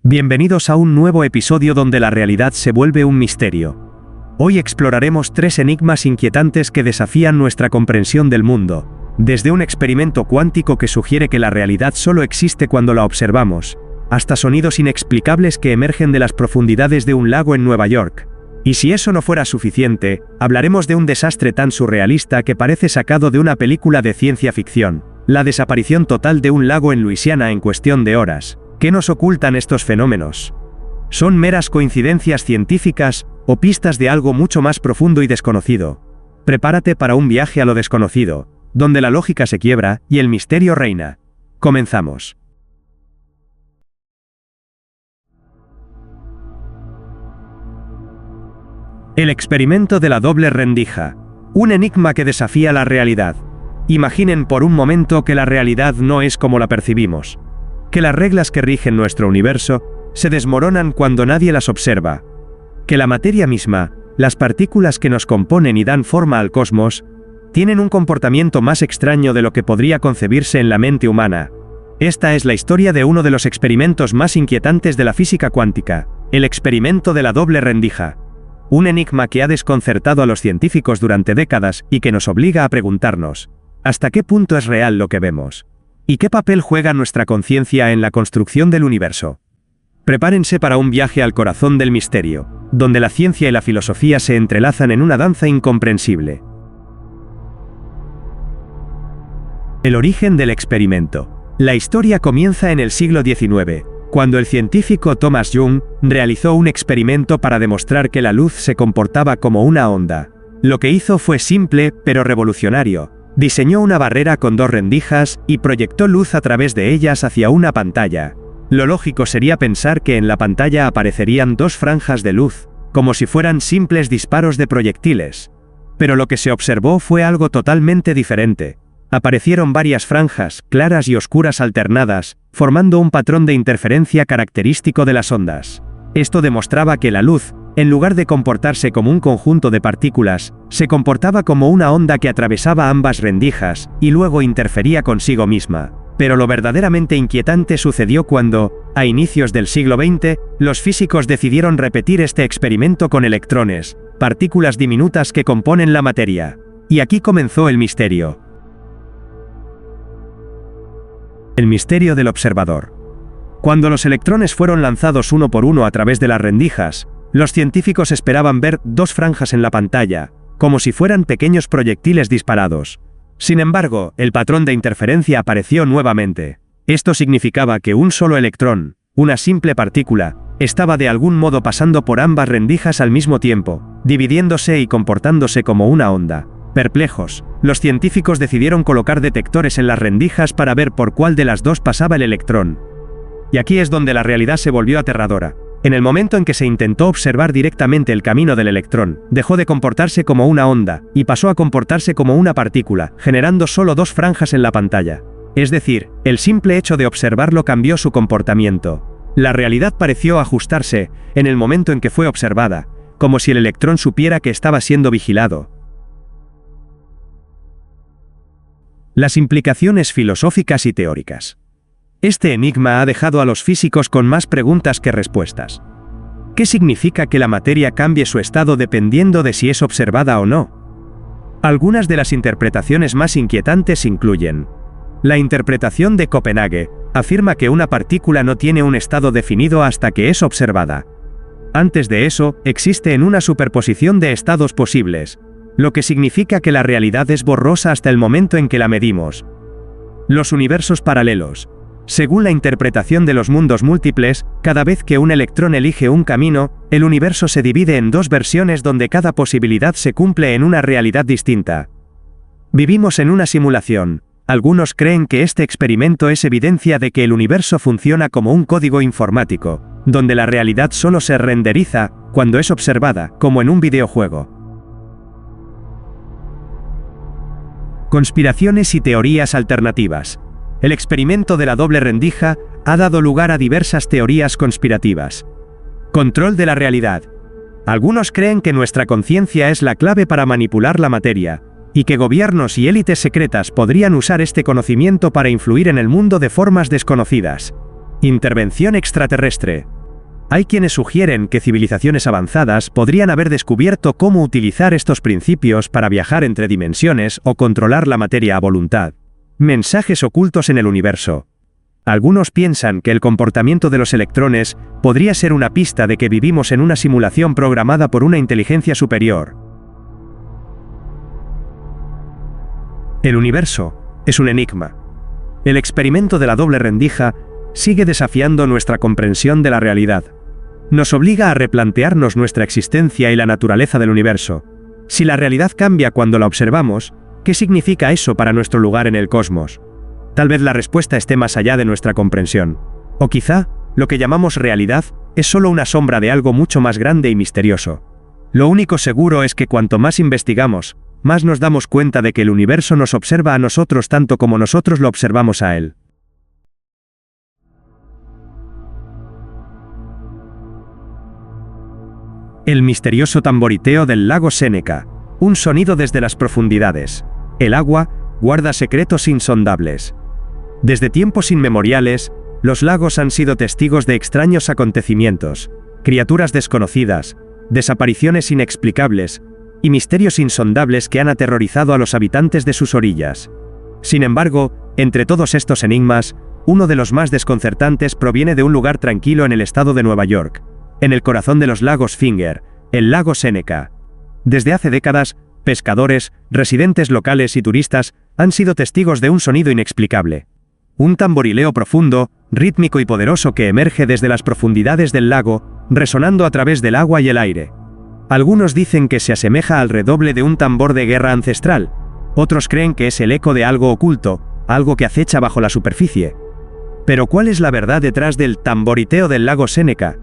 Bienvenidos a un nuevo episodio donde la realidad se vuelve un misterio. Hoy exploraremos 3 enigmas inquietantes que desafían nuestra comprensión del mundo, desde un experimento cuántico que sugiere que la realidad solo existe cuando la observamos, hasta sonidos inexplicables que emergen de las profundidades de un lago en Nueva York. Y si eso no fuera suficiente, hablaremos de un desastre tan surrealista que parece sacado de una película de ciencia ficción, la desaparición total de un lago en Luisiana en cuestión de horas. ¿Qué nos ocultan estos fenómenos? ¿Son meras coincidencias científicas o pistas de algo mucho más profundo y desconocido? Prepárate para un viaje a lo desconocido, donde la lógica se quiebra y el misterio reina. Comenzamos. El experimento de la doble rendija. Un enigma que desafía la realidad. Imaginen por un momento que la realidad no es como la percibimos. Que las reglas que rigen nuestro universo se desmoronan cuando nadie las observa. Que la materia misma, las partículas que nos componen y dan forma al cosmos, tienen un comportamiento más extraño de lo que podría concebirse en la mente humana. Esta es la historia de uno de los experimentos más inquietantes de la física cuántica, el experimento de la doble rendija. Un enigma que ha desconcertado a los científicos durante décadas y que nos obliga a preguntarnos, ¿hasta qué punto es real lo que vemos? ¿Y qué papel juega nuestra conciencia en la construcción del universo? Prepárense para un viaje al corazón del misterio, donde la ciencia y la filosofía se entrelazan en una danza incomprensible. El origen del experimento. La historia comienza en el siglo XIX, cuando el científico Thomas Young realizó un experimento para demostrar que la luz se comportaba como una onda. Lo que hizo fue simple, pero revolucionario. Diseñó una barrera con 2 rendijas y proyectó luz a través de ellas hacia una pantalla. Lo lógico sería pensar que en la pantalla aparecerían 2 franjas de luz, como si fueran simples disparos de proyectiles. Pero lo que se observó fue algo totalmente diferente. Aparecieron varias franjas, claras y oscuras alternadas, formando un patrón de interferencia característico de las ondas. Esto demostraba que la luz, en lugar de comportarse como un conjunto de partículas, se comportaba como una onda que atravesaba ambas rendijas, y luego interfería consigo misma. Pero lo verdaderamente inquietante sucedió cuando, a inicios del siglo XX, los físicos decidieron repetir este experimento con electrones, partículas diminutas que componen la materia. Y aquí comenzó el misterio. El misterio del observador. Cuando los electrones fueron lanzados uno por uno a través de las rendijas, los científicos esperaban ver 2 franjas en la pantalla, como si fueran pequeños proyectiles disparados. Sin embargo, el patrón de interferencia apareció nuevamente. Esto significaba que un solo electrón, una simple partícula, estaba de algún modo pasando por ambas rendijas al mismo tiempo, dividiéndose y comportándose como una onda. Perplejos, los científicos decidieron colocar detectores en las rendijas para ver por cuál de las 2 pasaba el electrón. Y aquí es donde la realidad se volvió aterradora. En el momento en que se intentó observar directamente el camino del electrón, dejó de comportarse como una onda, y pasó a comportarse como una partícula, generando solo 2 franjas en la pantalla. Es decir, el simple hecho de observarlo cambió su comportamiento. La realidad pareció ajustarse, en el momento en que fue observada, como si el electrón supiera que estaba siendo vigilado. Las implicaciones filosóficas y teóricas. Este enigma ha dejado a los físicos con más preguntas que respuestas. ¿Qué significa que la materia cambie su estado dependiendo de si es observada o no? Algunas de las interpretaciones más inquietantes incluyen: la interpretación de Copenhague afirma que una partícula no tiene un estado definido hasta que es observada. Antes de eso, existe una superposición de estados posibles, lo que significa que la realidad es borrosa hasta el momento en que la medimos. Los universos paralelos. Según la interpretación de los mundos múltiples, cada vez que un electrón elige un camino, el universo se divide en 2 versiones donde cada posibilidad se cumple en una realidad distinta. Vivimos en una simulación. Algunos creen que este experimento es evidencia de que el universo funciona como un código informático, donde la realidad solo se renderiza cuando es observada, como en un videojuego. Conspiraciones y teorías alternativas. El experimento de la doble rendija ha dado lugar a diversas teorías conspirativas. Control de la realidad. Algunos creen que nuestra conciencia es la clave para manipular la materia, y que gobiernos y élites secretas podrían usar este conocimiento para influir en el mundo de formas desconocidas. Intervención extraterrestre. Hay quienes sugieren que civilizaciones avanzadas podrían haber descubierto cómo utilizar estos principios para viajar entre dimensiones o controlar la materia a voluntad. Mensajes ocultos en el universo. Algunos piensan que el comportamiento de los electrones podría ser una pista de que vivimos en una simulación programada por una inteligencia superior. El universo es un enigma. El experimento de la doble rendija sigue desafiando nuestra comprensión de la realidad. Nos obliga a replantearnos nuestra existencia y la naturaleza del universo. Si la realidad cambia cuando la observamos, ¿qué significa eso para nuestro lugar en el cosmos? Tal vez la respuesta esté más allá de nuestra comprensión. O quizá, lo que llamamos realidad es solo una sombra de algo mucho más grande y misterioso. Lo único seguro es que cuanto más investigamos, más nos damos cuenta de que el universo nos observa a nosotros tanto como nosotros lo observamos a él. El misterioso tamboriteo del lago Séneca, un sonido desde las profundidades. El agua guarda secretos insondables. Desde tiempos inmemoriales, los lagos han sido testigos de extraños acontecimientos, criaturas desconocidas, desapariciones inexplicables y misterios insondables que han aterrorizado a los habitantes de sus orillas. Sin embargo, entre todos estos enigmas, uno de los más desconcertantes proviene de un lugar tranquilo en el estado de Nueva York, en el corazón de los lagos Finger, el lago Séneca. Desde hace décadas, pescadores, residentes locales y turistas han sido testigos de un sonido inexplicable. Un tamborileo profundo, rítmico y poderoso que emerge desde las profundidades del lago, resonando a través del agua y el aire. Algunos dicen que se asemeja al redoble de un tambor de guerra ancestral, otros creen que es el eco de algo oculto, algo que acecha bajo la superficie. Pero ¿cuál es la verdad detrás del tamboriteo del lago Séneca?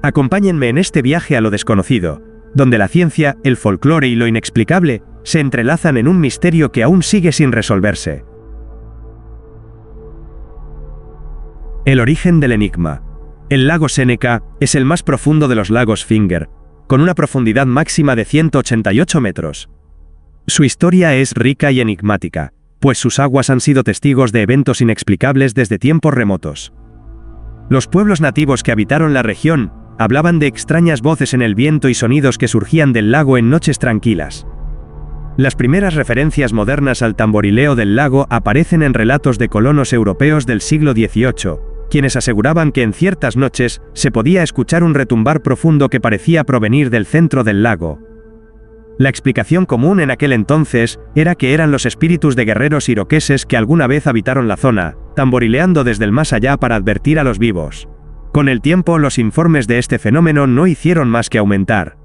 Acompáñenme en este viaje a lo desconocido, donde la ciencia, el folclore y lo inexplicable se entrelazan en un misterio que aún sigue sin resolverse. El origen del enigma. El lago Séneca es el más profundo de los lagos Finger, con una profundidad máxima de 188 metros. Su historia es rica y enigmática, pues sus aguas han sido testigos de eventos inexplicables desde tiempos remotos. Los pueblos nativos que habitaron la región hablaban de extrañas voces en el viento y sonidos que surgían del lago en noches tranquilas. Las primeras referencias modernas al tamborileo del lago aparecen en relatos de colonos europeos del siglo XVIII, quienes aseguraban que en ciertas noches se podía escuchar un retumbar profundo que parecía provenir del centro del lago. La explicación común en aquel entonces era que eran los espíritus de guerreros iroqueses que alguna vez habitaron la zona, tamborileando desde el más allá para advertir a los vivos. Con el tiempo, los informes de este fenómeno no hicieron más que aumentar.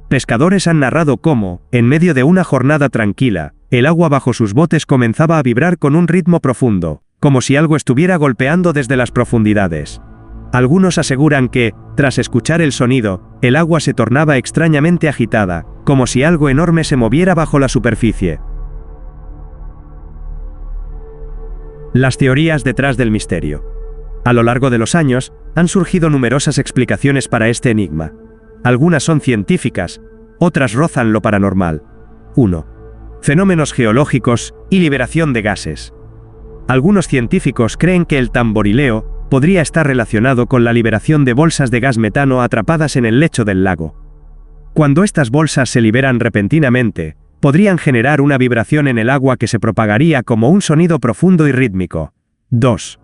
Pescadores han narrado cómo, en medio de una jornada tranquila, el agua bajo sus botes comenzaba a vibrar con un ritmo profundo, como si algo estuviera golpeando desde las profundidades. Algunos aseguran que, tras escuchar el sonido, el agua se tornaba extrañamente agitada, como si algo enorme se moviera bajo la superficie. Las teorías detrás del misterio. A lo largo de los años, han surgido numerosas explicaciones para este enigma. Algunas son científicas, otras rozan lo paranormal. 1. Fenómenos geológicos y liberación de gases. Algunos científicos creen que el tamborileo podría estar relacionado con la liberación de bolsas de gas metano atrapadas en el lecho del lago. Cuando estas bolsas se liberan repentinamente, podrían generar una vibración en el agua que se propagaría como un sonido profundo y rítmico. 2.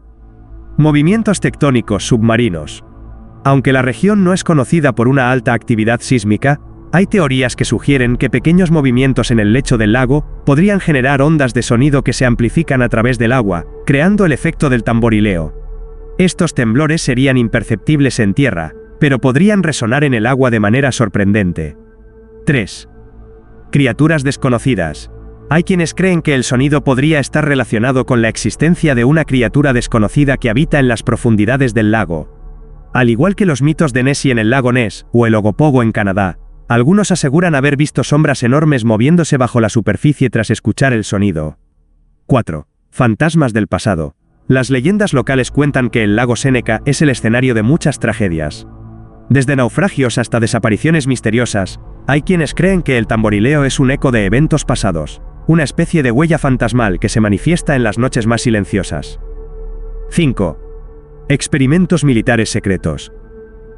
Movimientos tectónicos submarinos. Aunque la región no es conocida por una alta actividad sísmica, hay teorías que sugieren que pequeños movimientos en el lecho del lago podrían generar ondas de sonido que se amplifican a través del agua, creando el efecto del tamborileo. Estos temblores serían imperceptibles en tierra, pero podrían resonar en el agua de manera sorprendente. 3. Criaturas desconocidas. Hay quienes creen que el sonido podría estar relacionado con la existencia de una criatura desconocida que habita en las profundidades del lago. Al igual que los mitos de Nessie en el lago Ness o el Ogopogo en Canadá, algunos aseguran haber visto sombras enormes moviéndose bajo la superficie tras escuchar el sonido. 4. Fantasmas del pasado. Las leyendas locales cuentan que el lago Séneca es el escenario de muchas tragedias. Desde naufragios hasta desapariciones misteriosas, hay quienes creen que el tamborileo es un eco de eventos pasados, una especie de huella fantasmal que se manifiesta en las noches más silenciosas. 5. Experimentos militares secretos.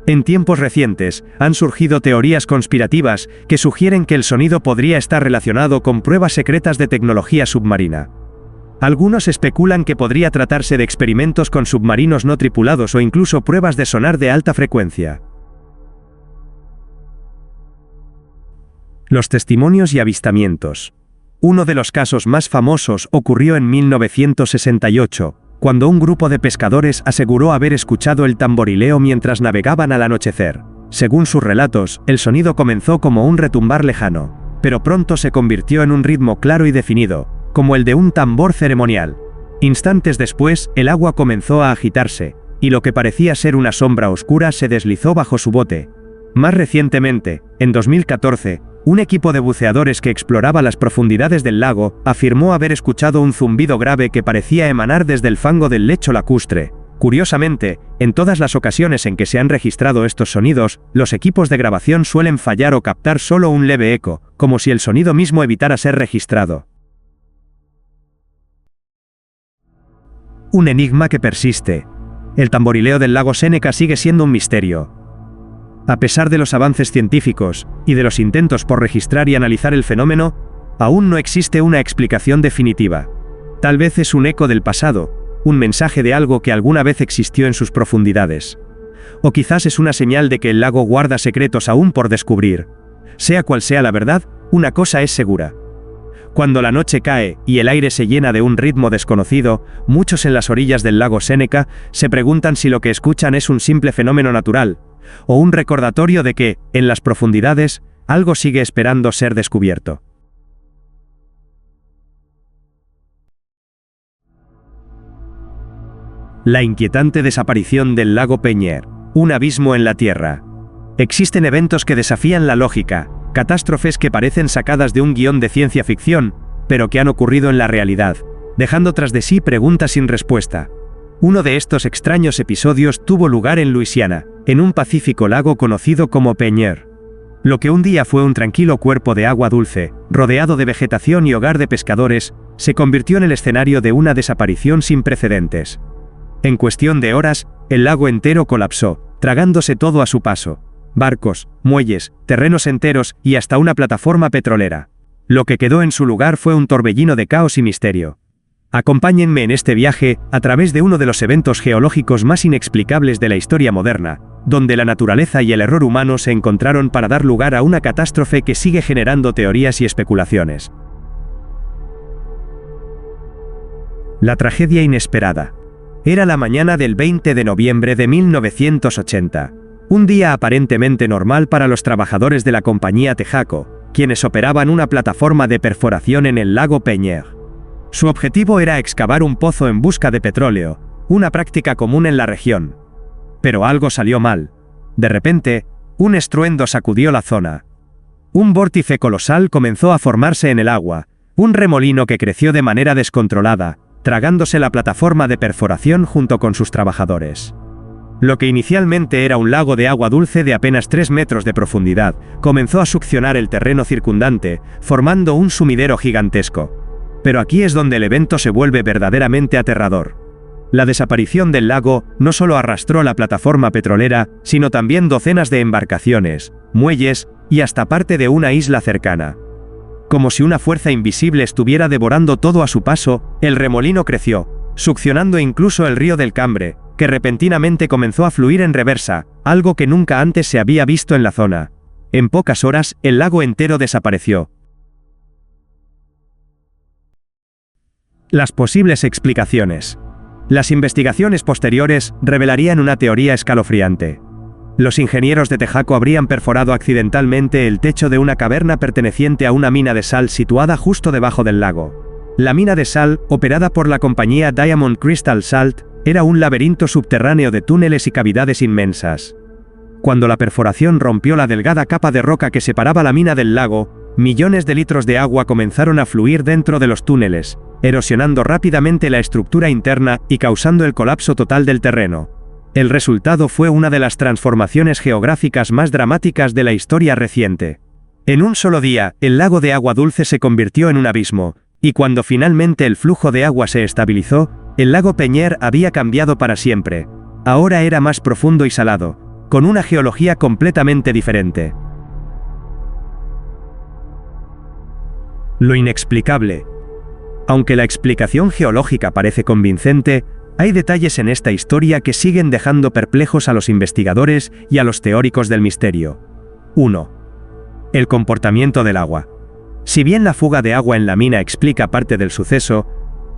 En tiempos recientes, han surgido teorías conspirativas que sugieren que el sonido podría estar relacionado con pruebas secretas de tecnología submarina. Algunos especulan que podría tratarse de experimentos con submarinos no tripulados o incluso pruebas de sonar de alta frecuencia. Los testimonios y avistamientos. Uno de los casos más famosos ocurrió en 1968, cuando un grupo de pescadores aseguró haber escuchado el tamborileo mientras navegaban al anochecer. Según sus relatos, el sonido comenzó como un retumbar lejano, pero pronto se convirtió en un ritmo claro y definido, como el de un tambor ceremonial. Instantes después, el agua comenzó a agitarse, y lo que parecía ser una sombra oscura se deslizó bajo su bote. Más recientemente, en 2014, un equipo de buceadores que exploraba las profundidades del lago afirmó haber escuchado un zumbido grave que parecía emanar desde el fango del lecho lacustre. Curiosamente, en todas las ocasiones en que se han registrado estos sonidos, los equipos de grabación suelen fallar o captar solo un leve eco, como si el sonido mismo evitara ser registrado. Un enigma que persiste. El tamborileo del lago Seneca sigue siendo un misterio. A pesar de los avances científicos y de los intentos por registrar y analizar el fenómeno, aún no existe una explicación definitiva. Tal vez es un eco del pasado, un mensaje de algo que alguna vez existió en sus profundidades. O quizás es una señal de que el lago guarda secretos aún por descubrir. Sea cual sea la verdad, una cosa es segura. Cuando la noche cae y el aire se llena de un ritmo desconocido, muchos en las orillas del lago Seneca se preguntan si lo que escuchan es un simple fenómeno natural, o un recordatorio de que, en las profundidades, algo sigue esperando ser descubierto. La inquietante desaparición del lago Penier, un abismo en la Tierra. Existen eventos que desafían la lógica, catástrofes que parecen sacadas de un guión de ciencia ficción, pero que han ocurrido en la realidad, dejando tras de sí preguntas sin respuesta. Uno de estos extraños episodios tuvo lugar en Luisiana, en un pacífico lago conocido como Penier. Lo que un día fue un tranquilo cuerpo de agua dulce, rodeado de vegetación y hogar de pescadores, se convirtió en el escenario de una desaparición sin precedentes. En cuestión de horas, el lago entero colapsó, tragándose todo a su paso. Barcos, muelles, terrenos enteros y hasta una plataforma petrolera. Lo que quedó en su lugar fue un torbellino de caos y misterio. Acompáñenme en este viaje a través de uno de los eventos geológicos más inexplicables de la historia moderna, donde la naturaleza y el error humano se encontraron para dar lugar a una catástrofe que sigue generando teorías y especulaciones. La tragedia inesperada. Era la mañana del 20 de noviembre de 1980. Un día aparentemente normal para los trabajadores de la compañía Texaco, quienes operaban una plataforma de perforación en el lago Penier. Su objetivo era excavar un pozo en busca de petróleo, una práctica común en la región. Pero algo salió mal. De repente, un estruendo sacudió la zona. Un vórtice colosal comenzó a formarse en el agua, un remolino que creció de manera descontrolada, tragándose la plataforma de perforación junto con sus trabajadores. Lo que inicialmente era un lago de agua dulce de apenas 3 metros de profundidad, comenzó a succionar el terreno circundante, formando un sumidero gigantesco. Pero aquí es donde el evento se vuelve verdaderamente aterrador. La desaparición del lago no solo arrastró la plataforma petrolera, sino también docenas de embarcaciones, muelles y hasta parte de una isla cercana. Como si una fuerza invisible estuviera devorando todo a su paso, el remolino creció, succionando incluso el río del Cambre, que repentinamente comenzó a fluir en reversa, algo que nunca antes se había visto en la zona. En pocas horas, el lago entero desapareció. Las posibles explicaciones. Las investigaciones posteriores revelarían una teoría escalofriante. Los ingenieros de Texaco habrían perforado accidentalmente el techo de una caverna perteneciente a una mina de sal situada justo debajo del lago. La mina de sal, operada por la compañía Diamond Crystal Salt, era un laberinto subterráneo de túneles y cavidades inmensas. Cuando la perforación rompió la delgada capa de roca que separaba la mina del lago, millones de litros de agua comenzaron a fluir dentro de los túneles, erosionando rápidamente la estructura interna y causando el colapso total del terreno. El resultado fue una de las transformaciones geográficas más dramáticas de la historia reciente. En un solo día, el lago de agua dulce se convirtió en un abismo, y cuando finalmente el flujo de agua se estabilizó, el lago Penier había cambiado para siempre. ahora era más profundo y salado, con una geología completamente diferente. Lo inexplicable. Aunque la explicación geológica parece convincente, hay detalles en esta historia que siguen dejando perplejos a los investigadores y a los teóricos del misterio. 1. El comportamiento del agua. Si bien la fuga de agua en la mina explica parte del suceso,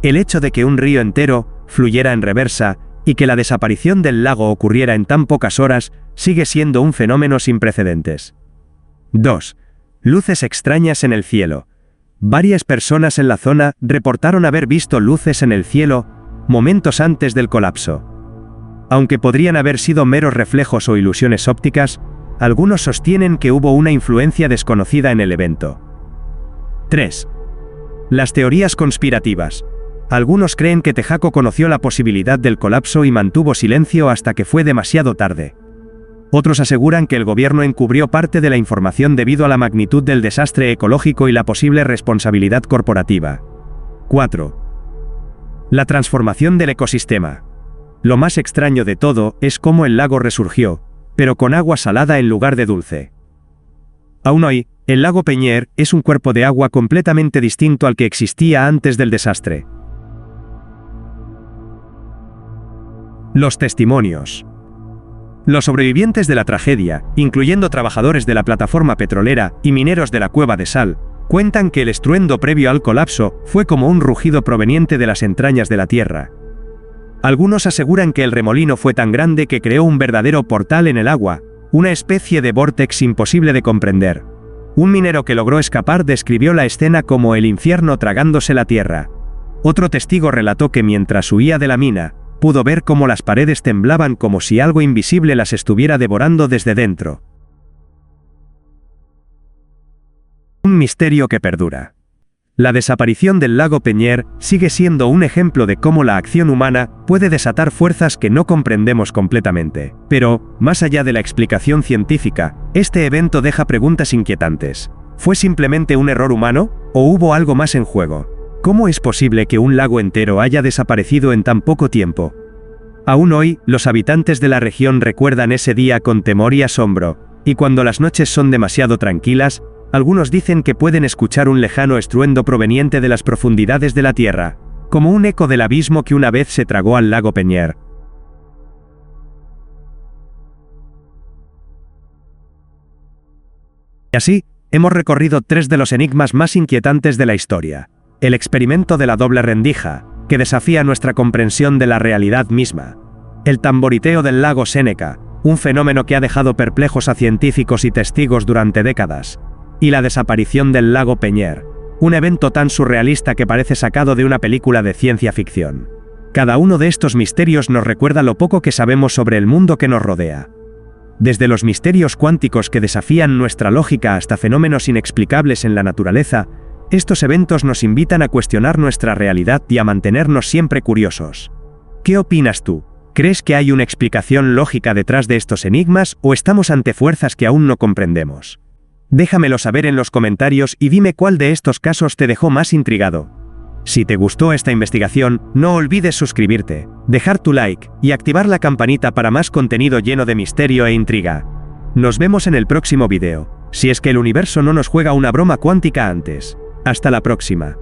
el hecho de que un río entero fluyera en reversa y que la desaparición del lago ocurriera en tan pocas horas sigue siendo un fenómeno sin precedentes. 2. Luces extrañas en el cielo. Varias personas en la zona reportaron haber visto luces en el cielo momentos antes del colapso. Aunque podrían haber sido meros reflejos o ilusiones ópticas, algunos sostienen que hubo una influencia desconocida en el evento. 3. Las teorías conspirativas. Algunos creen que Tejaco conoció la posibilidad del colapso y mantuvo silencio hasta que fue demasiado tarde. Otros aseguran que el gobierno encubrió parte de la información debido a la magnitud del desastre ecológico y la posible responsabilidad corporativa. 4. La transformación del ecosistema. Lo más extraño de todo es cómo el lago resurgió, pero con agua salada en lugar de dulce. Aún hoy, el lago Peñer es un cuerpo de agua completamente distinto al que existía antes del desastre. Los testimonios. Los sobrevivientes de la tragedia, incluyendo trabajadores de la plataforma petrolera y mineros de la cueva de sal, cuentan que el estruendo previo al colapso fue como un rugido proveniente de las entrañas de la tierra. Algunos aseguran que el remolino fue tan grande que creó un verdadero portal en el agua, una especie de vórtex imposible de comprender. Un minero que logró escapar describió la escena como el infierno tragándose la tierra. Otro testigo relató que mientras huía de la mina, pudo ver cómo las paredes temblaban como si algo invisible las estuviera devorando desde dentro. Un misterio que perdura. La desaparición del lago Peñer sigue siendo un ejemplo de cómo la acción humana puede desatar fuerzas que no comprendemos completamente. Pero, más allá de la explicación científica, este evento deja preguntas inquietantes. ¿Fue simplemente un error humano? ¿O hubo algo más en juego? ¿Cómo es posible que un lago entero haya desaparecido en tan poco tiempo? Aún hoy, los habitantes de la región recuerdan ese día con temor y asombro, y cuando las noches son demasiado tranquilas, algunos dicen que pueden escuchar un lejano estruendo proveniente de las profundidades de la tierra, como un eco del abismo que una vez se tragó al lago Peñer. Y así, hemos recorrido 3 de los enigmas más inquietantes de la historia. El experimento de la doble rendija, que desafía nuestra comprensión de la realidad misma. El tamboriteo del lago Séneca, un fenómeno que ha dejado perplejos a científicos y testigos durante décadas. Y la desaparición del lago Peñer, un evento tan surrealista que parece sacado de una película de ciencia ficción. Cada uno de estos misterios nos recuerda lo poco que sabemos sobre el mundo que nos rodea. Desde los misterios cuánticos que desafían nuestra lógica hasta fenómenos inexplicables en la naturaleza, estos eventos nos invitan a cuestionar nuestra realidad y a mantenernos siempre curiosos. ¿Qué opinas tú? ¿Crees que hay una explicación lógica detrás de estos enigmas o estamos ante fuerzas que aún no comprendemos? Déjamelo saber en los comentarios y dime cuál de estos casos te dejó más intrigado. Si te gustó esta investigación, no olvides suscribirte, dejar tu like y activar la campanita para más contenido lleno de misterio e intriga. Nos vemos en el próximo video, si es que el universo no nos juega una broma cuántica antes. Hasta la próxima.